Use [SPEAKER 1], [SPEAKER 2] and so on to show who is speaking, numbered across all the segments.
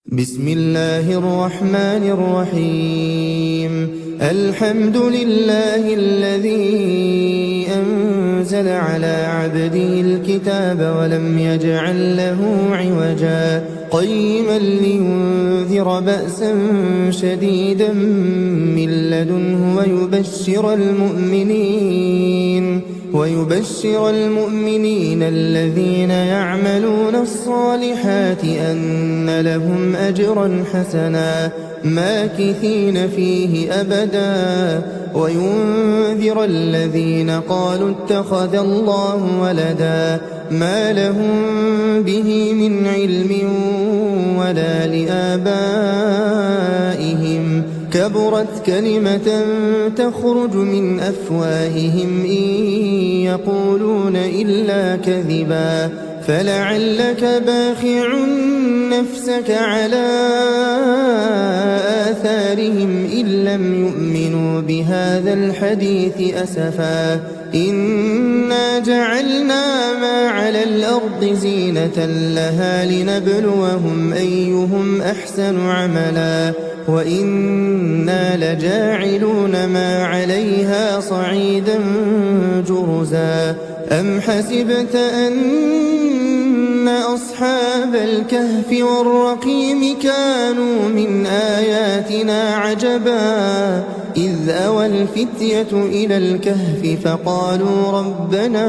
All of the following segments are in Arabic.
[SPEAKER 1] بسم الله الرحمن الرحيم. الحمد لله الذي أنزل على عبده الكتاب ولم يجعل له عوجا قيما لينذر بأسا شديدا من لدنه ويبشر المؤمنين الذين يعملون الصالحات أن لهم أجرا حسنا ماكثين فيه أبدا وينذر الذين قالوا اتخذ الله ولدا ما لهم به من علم ولا لآبائهم كبرت كلمة تخرج من أفواههم إن يقولون إلا كذبا فلعلك باخع نفسك على آثارهم إن لم يؤمنوا بهذا الحديث أسفا إنا جعلنا ما على الأرض زينة لها لنبلوهم أيهم أحسن عملا وإنا لجاعلون ما عليها صعيدا جرزا أم حسبت أن أصحاب الكهف والرقيم كانوا من آياتنا عجبا إذ أوى الفتية إلى الكهف فقالوا ربنا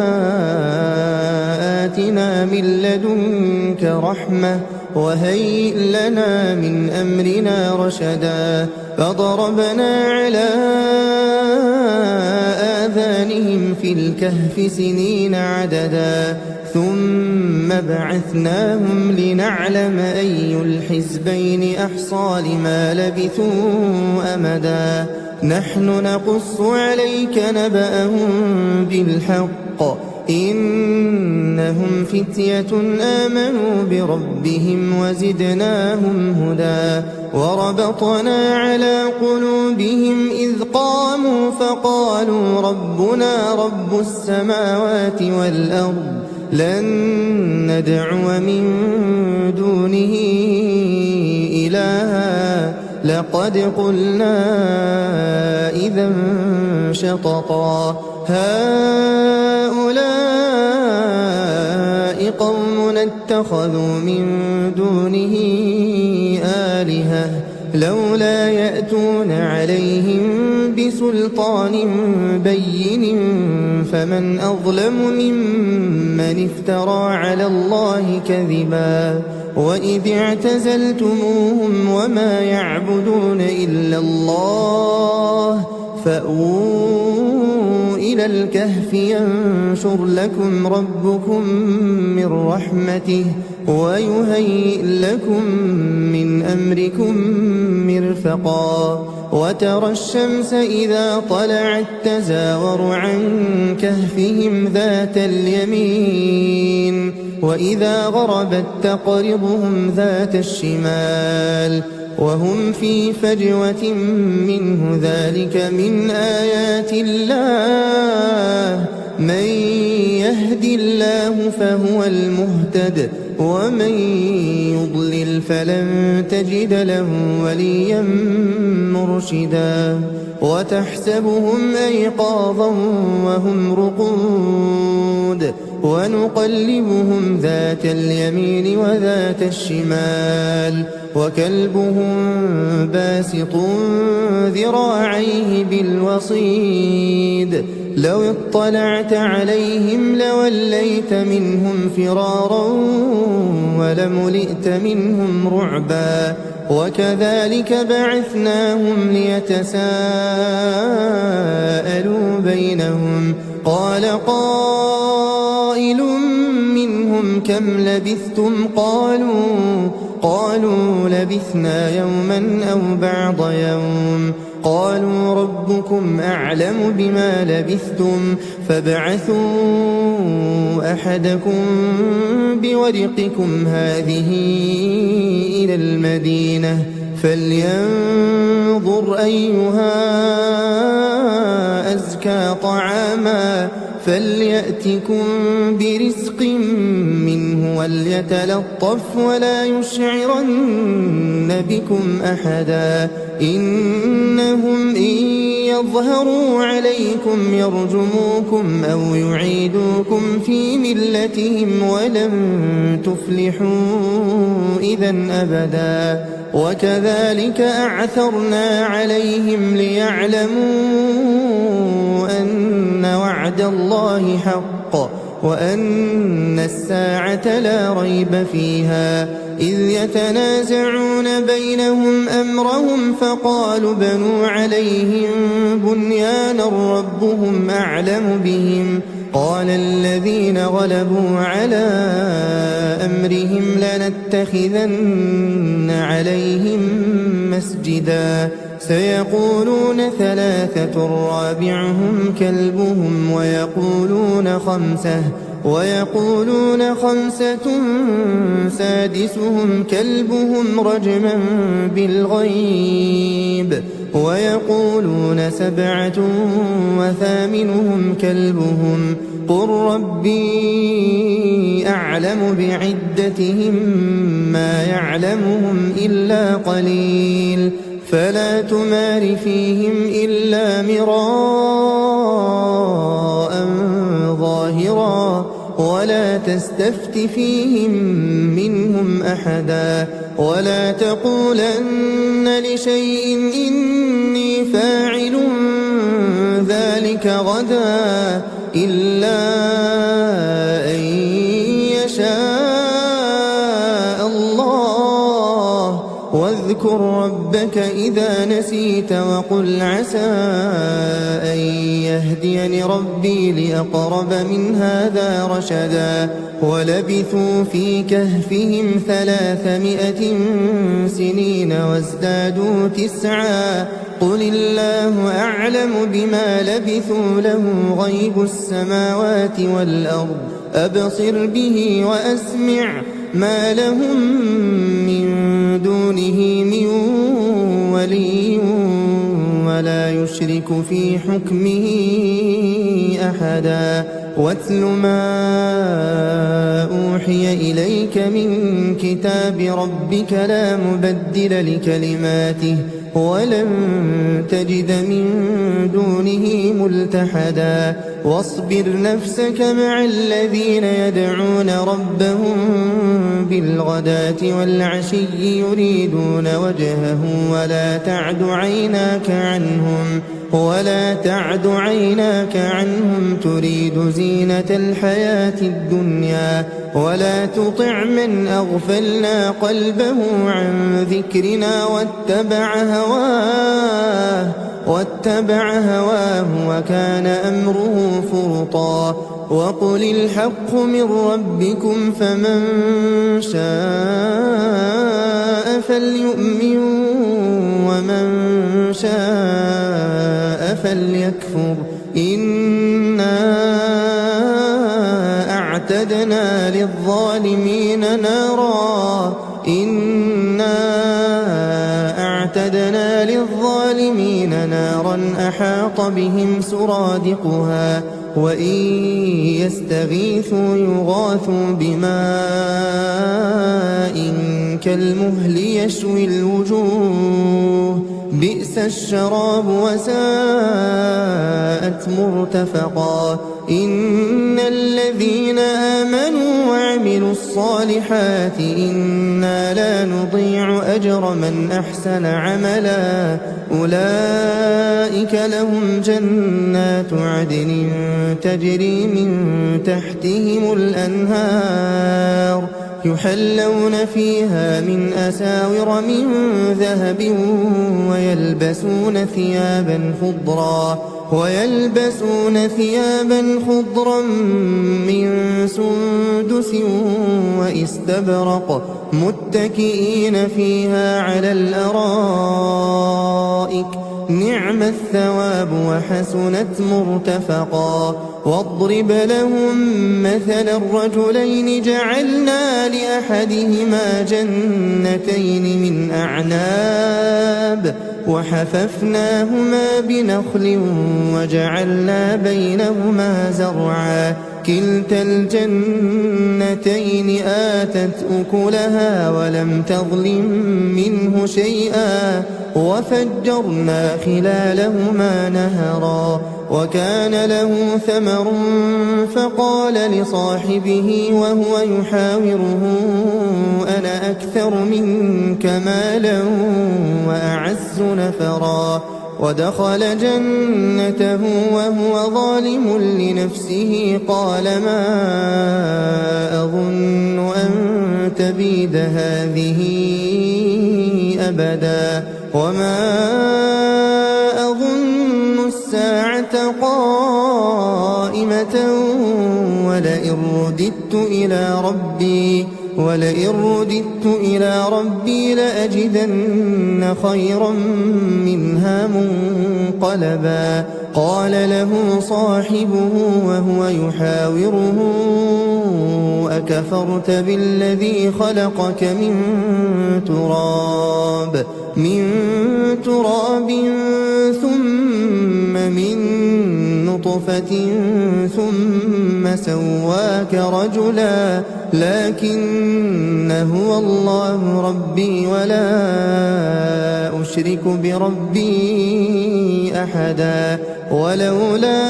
[SPEAKER 1] آتنا من لدنك رحمة وهيئ لنا من أمرنا رشدا فضربنا على آذانهم في الكهف سنين عددا ثم بعثناهم لنعلم أي الحزبين أحصى لما لبثوا أمدا نحن نقص عليك نبأهم بالحق إنهم فتية آمنوا بربهم وزدناهم هدى وربطنا على قلوبهم إذ قاموا فقالوا ربنا رب السماوات والأرض لن ندعو من دونه إلها لقد قلنا إذا شططا هؤلاء قوم اتخذوا من دونه آلهة لولا يأتون عليهم بسلطان بين فمن أظلم ممن افترى على الله كذبا وإذ اعتزلتموهم وما يعبدون إلا الله فأووا إلى الكهف ينشر لكم ربكم من رحمته ويهيئ لكم من أمركم مرفقا وترى الشمس إذا طلعت تزاور عن كهفهم ذات اليمين وإذا غربت تقرضهم ذات الشمال وهم في فجوة منه ذلك من آيات الله من يهد الله فهو المهتد ومن يضلل فلن تجد له وليا مرشدا وتحسبهم أيقاظا وهم رقود ونقلبهم ذات اليمين وذات الشمال وكلبهم باسط ذراعيه بالوصيد لو اطلعت عليهم لوليت منهم فرارا ولملئت منهم رعبا وكذلك بعثناهم ليتساءلوا بينهم قال قائل منهم كم لبثتم قالوا لبثنا يوما أو بعض يوم قالوا ربكم أعلم بما لبثتم فابعثوا أحدكم بورقكم هذه إلى المدينة فلينظر أيها أزكى طعاما فليأتكم برزق منه وليتلطف ولا يشعرن بكم أحدا إنهم إن يظهروا عليكم يرجموكم أو يعيدوكم في ملتهم ولن تفلحوا إذا أبدا وكذلك أعثرنا عليهم ليعلموا أن وعد الله حق وأن الساعة لا ريب فيها إذ يتنازعون بينهم أمرهم فقالوا بنوا عليهم بنيانا ربهم أعلم بهم قال الذين غلبوا على أمرهم لنتخذن عليهم مسجدا سيقولون ثلاثة رابعهم كلبهم ويقولون خمسة سادسهم كلبهم رجما بالغيب ويقولون سبعة وثامنهم كلبهم قل ربي أعلم بعدتهم ما يعلمهم إلا قليل فلا تمار فيهم إلا مراء ظاهرا ولا تستفت فيهم منهم أحدا ولا تقولن لشيء إني فاعل ذلك غدا إلا أن يشاء الله واذكر ربك إذا نسيت وقل عسى أن يهديني ربي لأقرب من هذا رشدا ولبثوا في كهفهم 300 سنين وازدادوا 9 قل الله أعلم بما لبثوا له غيب السماوات والأرض أبصر به وأسمع ما لهم من دونه من ولي ولا يشرك في حكمه أحدا واتل ما أوحي إليك من كتاب ربك لا مبدل لكلماته ولن تجد من دونه ملتحدا واصبر نفسك مع الذين يدعون ربهم بالغداة والعشي يريدون وجهه ولا تعد عيناك عنهم تريد زينة الحياة الدنيا ولا تطع من أغفلنا قلبه عن ذكرنا واتبع هواه وكان أمره فرطا وقل الحق من ربكم فمن شاء فليؤمن ومن شاء فليكفر إنا أعتدنا للظالمين نارا أحاط بهم سرادقها وإن يستغيثوا يغاثوا بماء كالمهل يشوي الوجوه بئس الشراب وساءت مرتفقا إن الذين آمنوا وعملوا الصالحات إنا لا نضيع أجر من أحسن عملا أولئك لهم جنات عدن تجري من تحتهم الأنهار يحلون فيها من أساور من ذهب ويلبسون ثيابا خضرا من سندس وإستبرق متكئين فيها على الأرائك نعم الثواب وحسنت مرتفقا واضرب لهم مثل الرجلين جعلنا لأحدهما جنتين من أعناب وحففناهما بنخل وجعلنا بينهما زرعا كلتا الجنتين آتت أكلها ولم تظلم منه شيئا وفجرنا خلالهما نهرا وكان له ثمر فقال لصاحبه وهو يحاوره أنا أكثر منك مالا وأعز نفرا ودخل جنته وهو ظالم لنفسه قال ما أظن أن تبيد هذه أبدا وما أظن الساعة قائمة ولئن رددت إلى ربي لأجدن خيرا منها منقلبا قال له صاحبه وهو يحاوره أكفرت بالذي خلقك من تراب ثم من نطفة ثم سواك رجلا لكن هو الله ربي ولا أشرك بربي أحدا ولولا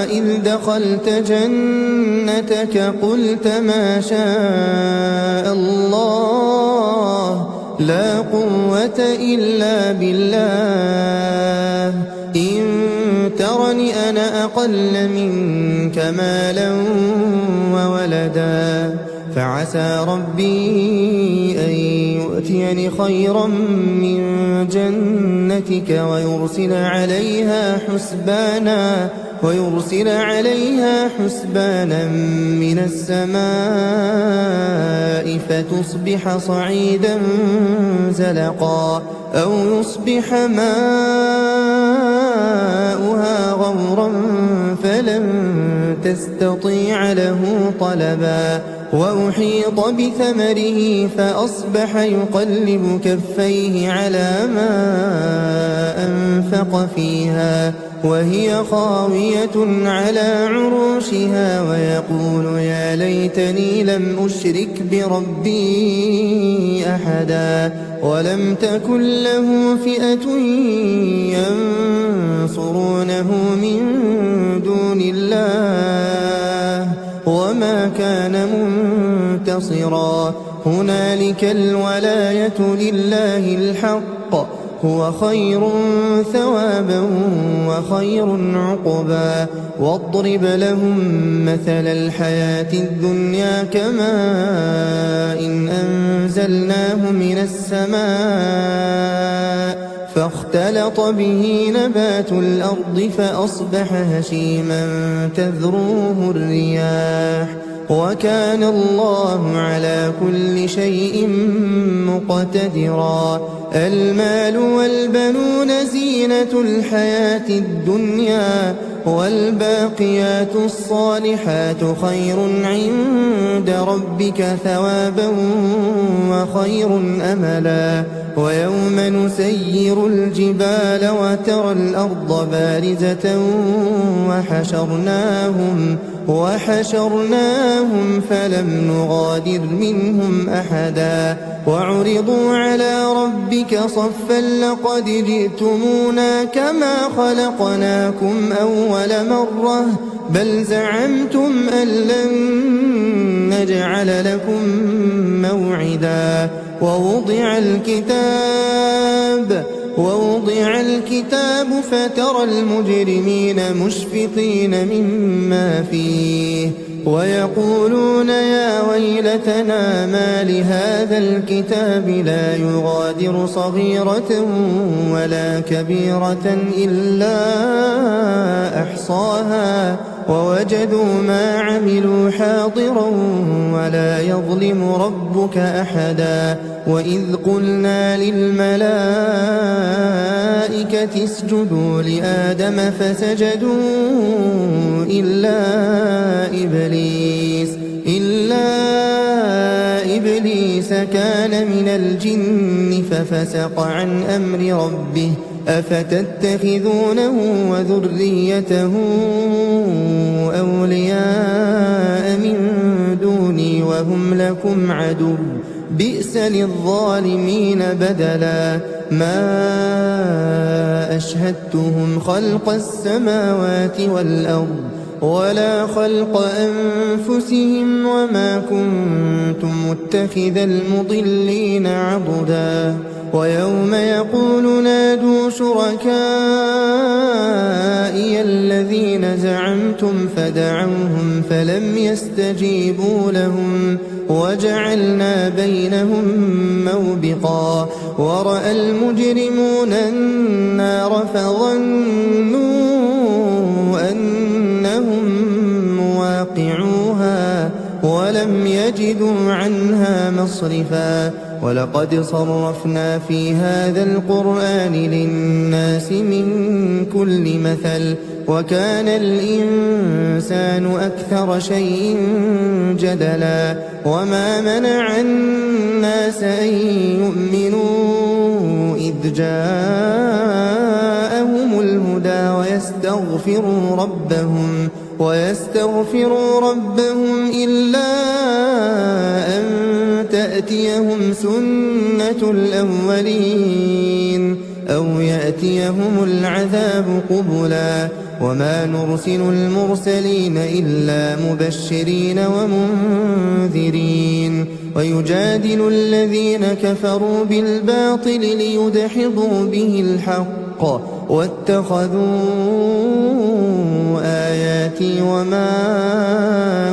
[SPEAKER 1] إذ دخلت جنتك قلت ما شاء الله لا قوة إلا بالله إن ترني أنا أقل منك مالا وولدا فعسى ربي أن يؤتيني خيرا من جنتك ويرسل عليها حسبانا من السماء فتصبح صعيدا زلقا أو يصبح ماؤها غورا فلن تستطيع له طلبا وأحيط بثمره فأصبح يقلب كفيه على ما أنفق فيها وهي خاوية على عروشها ويقول يا ليتني لم أشرك بربي أحدا ولم تكن له فئة ينصرونه من دون الله وما كان منتصرا هنالك الولاية لله الحق هو خير ثوابا وخير عقبا واضرب لهم مثل الحياة الدنيا كماء إن أنزلناه من السماء فاختلط به نبات الأرض فأصبح هشيما تذروه الرياح وكان الله على كل شيء مقتدرا المال والبنون زينة الحياة الدنيا والباقيات الصالحات خير عند ربك ثوابا وخير أملا ويوم نسير الجبال وترى الأرض بارزة وحشرناهم فلم نغادر منهم أحدا وعرضوا على ربك صفا لقد جئتمونا كما خلقناكم أول مرة بل زعمتم أن لن نجعل لكم موعدا ووضع الكتاب فترى المجرمين مشفقين مما فيه ويقولون يا ويلتنا ما لهذا الكتاب لا يغادر صغيرة ولا كبيرة إلا أحصاها ووجدوا ما عملوا حاضرا ولا يظلم ربك أحدا وإذ قلنا للملائكة اسجدوا لآدم فسجدوا إلا إبليس كان من الجن ففسق عن أمر ربه أفتتخذونه وذريته أولياء من دوني وهم لكم عدو بئس للظالمين بدلا ما أشهدتهم خلق السماوات والأرض ولا خلق أنفسهم وما كنت متخذ المضلين عضدا ويوم يقول نادوا شركائي الذين زعمتم فدعوهم فلم يستجيبوا لهم وجعلنا بينهم موبقا ورأى المجرمون النار فظنوا أنهم مواقعوها ولم يجدوا عنها مصرفا ولقد صرفنا في هذا القرآن للناس من كل مثل وكان الإنسان أكثر شيء جدلا وما منع الناس أن يؤمنوا إذ جاءهم الهدى ويستغفروا ربهم إلا أن تأتيهم سنة الأولين أو يأتيهم العذاب قبلا وما نرسل المرسلين إلا مبشرين ومنذرين ويجادل الذين كفروا بالباطل ليدحضوا به الحق واتخذوا آياتي وما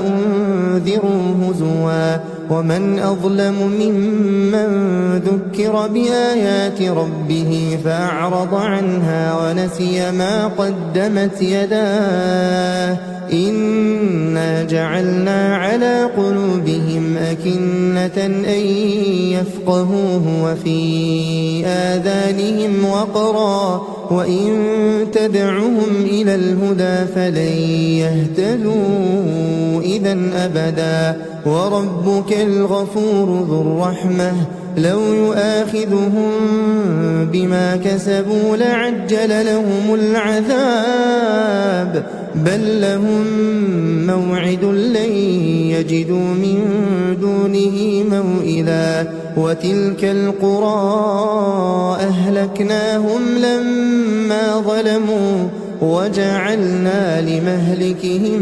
[SPEAKER 1] أنذروا هزوا ومن أظلم ممن ذكر بآيات ربه فأعرض عنها ونسي ما قدمت يداه إنا جعلنا على قلوبهم أكنة أن يفقهوه وفي آذانهم وقرا وإن تدعهم إلى الهدى فلن يهتدوا إذا أبدا وربك الغفور ذو الرحمة لو يؤاخذهم بما كسبوا لعجل لهم العذاب بل لهم موعد لن يجدوا من دونه موئلا وتلك القرى أهلكناهم لما ظلموا وجعلنا لمهلكهم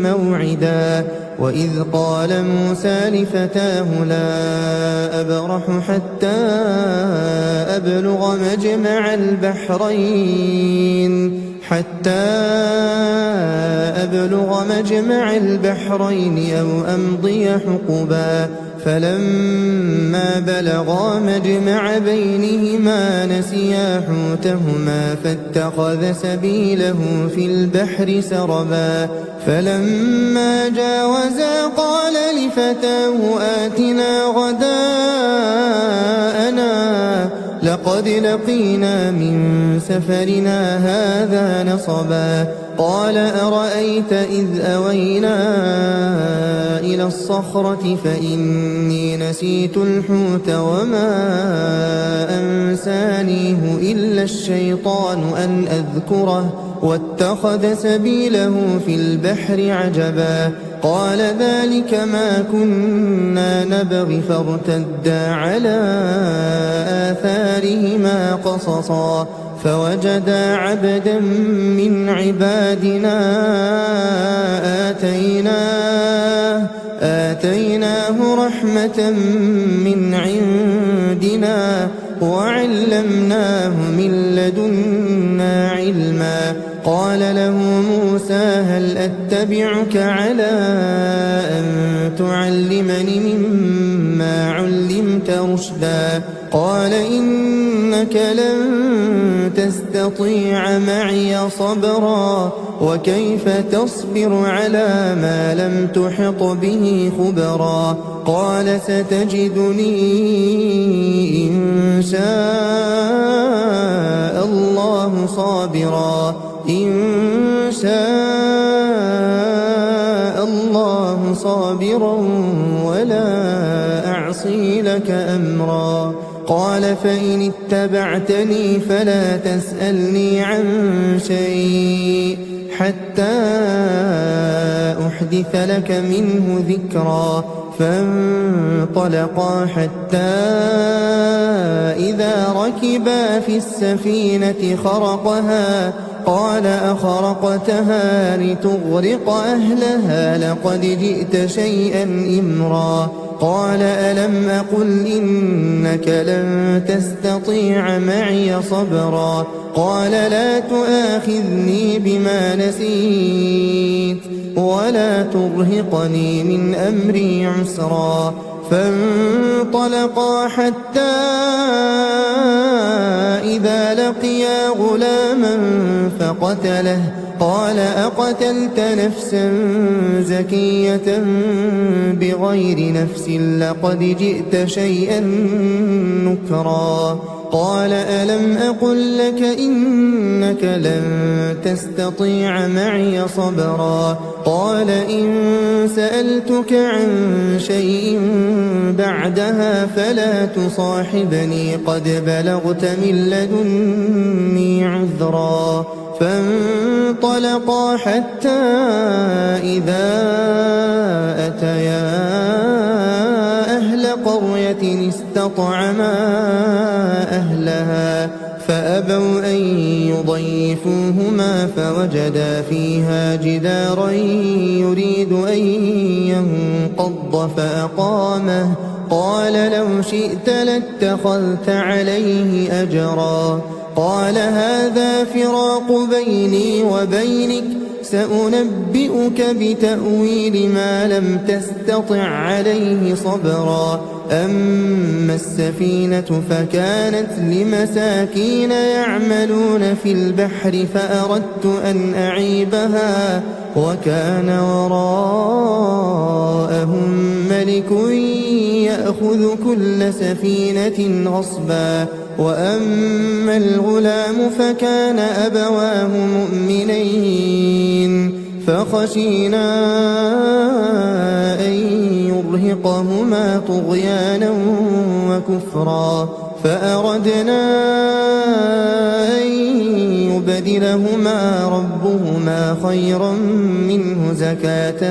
[SPEAKER 1] موعدا وإذ قال موسى لفتاه لا أبرح حتى أبلغ مجمع البحرين أو أمضي حقبا فلما بلغا مجمع بينهما نسيا حوتهما فاتخذ سبيله في البحر سربا فلما جاوزا قال لفتاه آتنا غداءنا لقد لقينا من سفرنا هذا نصبا قال أرأيت إذ أوينا إلى الصخرة فإني نسيت الحوت وما أنسانيه إلا الشيطان أن أذكره واتخذ سبيله في البحر عجبا قال ذلك ما كنا نبغي فارتدا على آثارهما قصصا فوجدا عبدا من عبادنا آتيناه رحمة من عندنا وعلمناه من لدنا علما قال له موسى هل أتبعك على أن تعلمني مما علمت رشدا قال إنك لن تستطيع معي صبرا وكيف تصبر على ما لم تحط به خبرا قال ستجدني إن شاء الله صابرا ولا أعصي لك أمرا قال فإن اتبعتني فلا تسألني عن شيء حتى أحدث لك منه ذكرا. فانطلقا حتى إذا ركبا في السفينة خرقها قال أخرقتها لتغرق أهلها لقد جئت شيئا إمرا. قال ألم أقل إنك لن تستطيع معي صبرا. قال لا تؤاخذني بما نسيت ولا ترهقني من أمري عسرا. فانطلقا حتى إذا لقيا غلاما فقتله قال أقتلت نفسا زكية بغير نفس لقد جئت شيئا نكرا. قال ألم أقل لك إنك لن تستطيع معي صبرا. قال إن سألتك عن شيء بعدها فلا تصاحبني قد بلغت من لدني عذرا. فانطلقا حتى إذا أتيا أهل قرية استطعما أهلها فأبوا أن يضيفوهما فوجدا فيها جدارا يريد أن ينقض فأقامه. قال لو شئت لاتخذت عليه أجرا. قال هذا فراق بيني وبينك سأنبئك بتأويل ما لم تستطع عليه صبرا. أما السفينة فكانت لمساكين يعملون في البحر فأردت أن أعيبها وكان وراءهم ملك يأخذ كل سفينة غصبا. وأما الغلام فكان أبواه مؤمنين فخشينا أن يرهقهما طغيانا وكفرا. فأردنا أن يبدلهما ربهما خيرا منه زكاة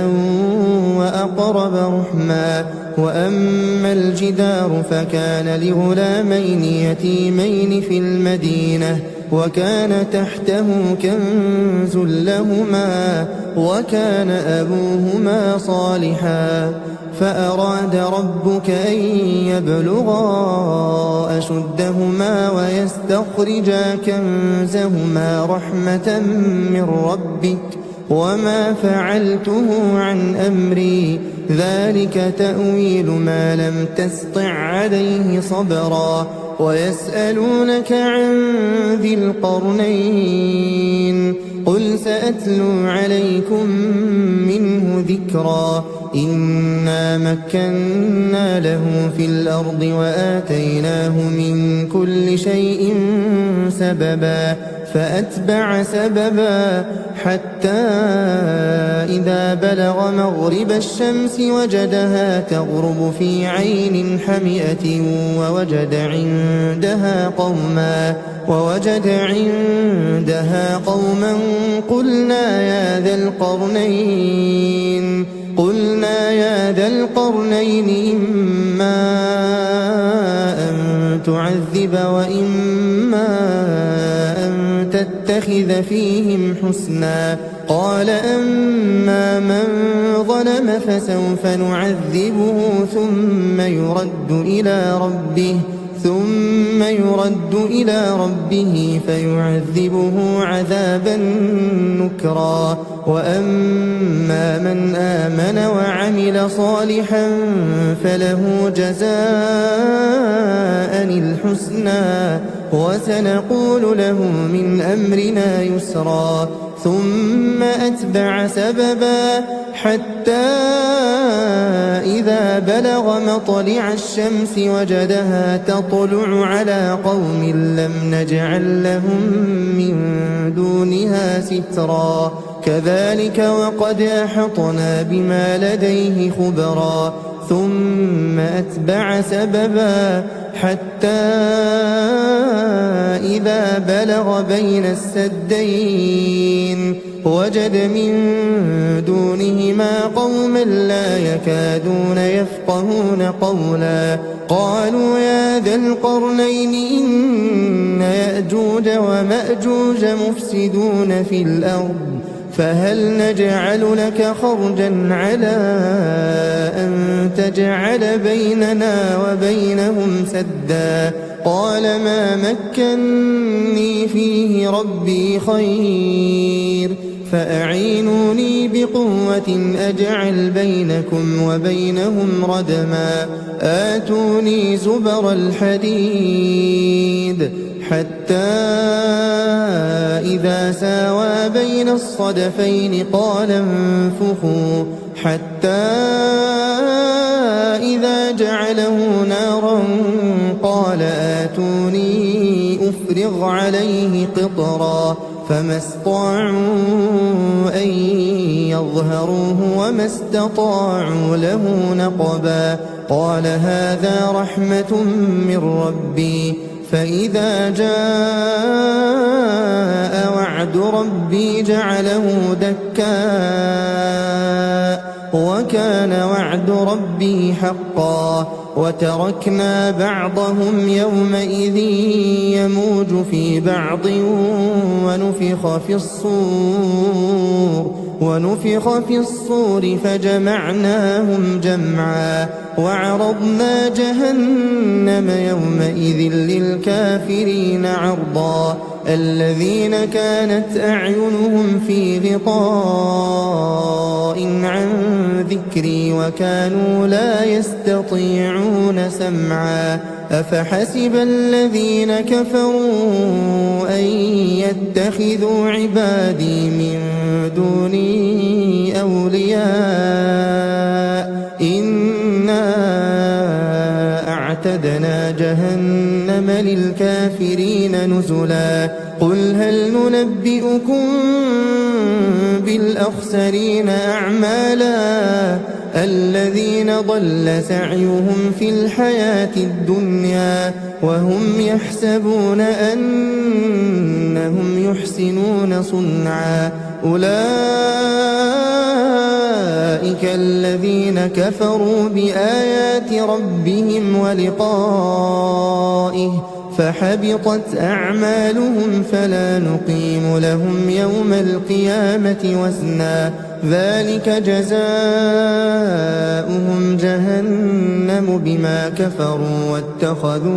[SPEAKER 1] وأقرب رحما. وأما الجدار فكان لغلامين يتيمين في المدينة وكان تحته كنز لهما وكان أبوهما صالحا. فأراد ربك أن يبلغا أشدهما ويستخرجا كنزهما رحمة من ربك وما فعلته عن أمري ذلك تأويل ما لم تسطع عليه صبرا. ويسألونك عن ذي القرنين قل سأتلو عليكم منه ذكرا. إنا مكنا له في الأرض وآتيناه من كل شيء سببا. فأتبع سببا حتى إذا بلغ مغرب الشمس وجدها تغرب في عين حمئة ووجد عندها قوما قلنا يا ذا القرنين إما أن تعذب وإما أن تتخذ فيهم حسنا. قال أما من ظلم فسوف نعذبه ثم يرد إلى ربه فيعذبه عذابا نكرا. وأما من آمن وعمل صالحا فله جزاء الحسنى وسنقول له من أمرنا يسرا. ثم أتبع سببا حتى إذا بلغ مطلع الشمس وجدها تطلع على قوم لم نجعل لهم من دونها سترا. كذلك وقد أحطنا بما لديه خبرا. ثم أتبع سببا حتى إذا بلغ بين السدين وجد من دونهما قوما لا يكادون يفقهون قولا قالوا يا ذا القرنين إن يأجوج ومأجوج مفسدون في الأرض فهل نجعل لك خرجا على أن تجعل بيننا وبينهم سدا قال ما مكني فيه ربي خير فأعينوني بقوة أجعل بينكم وبينهم ردما آتوني زبر الحديد حتى إذا ساوى بين الصدفين قال انفخوا حتى إذا جعله نارا قال آتوني أفرغ عليه قطرا فما استطاعوا أن يظهروه وما استطاعوا له نقبا قال هذا رحمة من ربي فإذا جاء وعد ربي جعله دكاء وكان وعد ربي حقا وتركنا بعضهم يومئذ يموج في بعض ونفخ في الصور فجمعناهم جمعا وعرضنا جهنم يومئذ للكافرين عرضا الذين كانت أعينهم في غطاء عن ذكري وكانوا لا يستطيعون سمعا أفحسب الذين كفروا أن يتخذوا عبادي من دوني أولياء إنا أعتدنا جهنم للكافرين نزلا قل هل ننبئكم بالأخسرين أعمالا الذين ضل سعيهم في الحياة الدنيا وهم يحسبون أنهم يحسنون صنعا أولئك الذين كفروا بآيات ربهم ولقائه فحبطت أعمالهم فلا نقيم لهم يوم القيامة وزنا ذلك جزاؤهم جهنم بما كفروا واتخذوا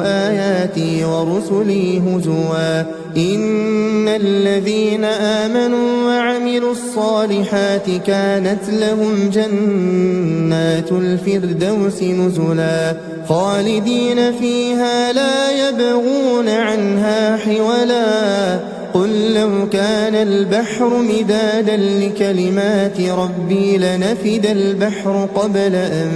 [SPEAKER 1] آياتي ورسلي هزوا إن الذين آمنوا وعملوا الصالحات كانت لهم جنات الفردوس نزلا خالدين فيها لا يبغون عنها حولا قل لو كان البحر مدادا لكلمات ربي لنفد البحر قبل أن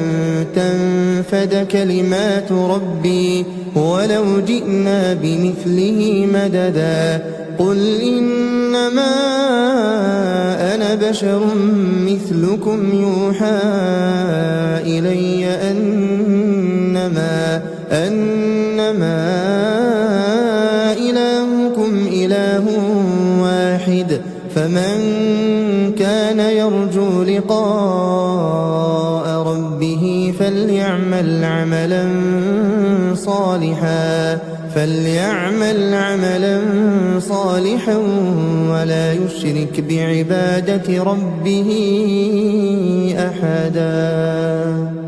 [SPEAKER 1] تنفد كلمات ربي ولو جئنا بمثله مددا قل إنما أنا بشر مثلكم يوحى إلي أنما إلهكم إله واحد فمن كان يرجو لقاء ربه فليعمل عملا صالحا ولا يشرك بعبادة ربه أحدا.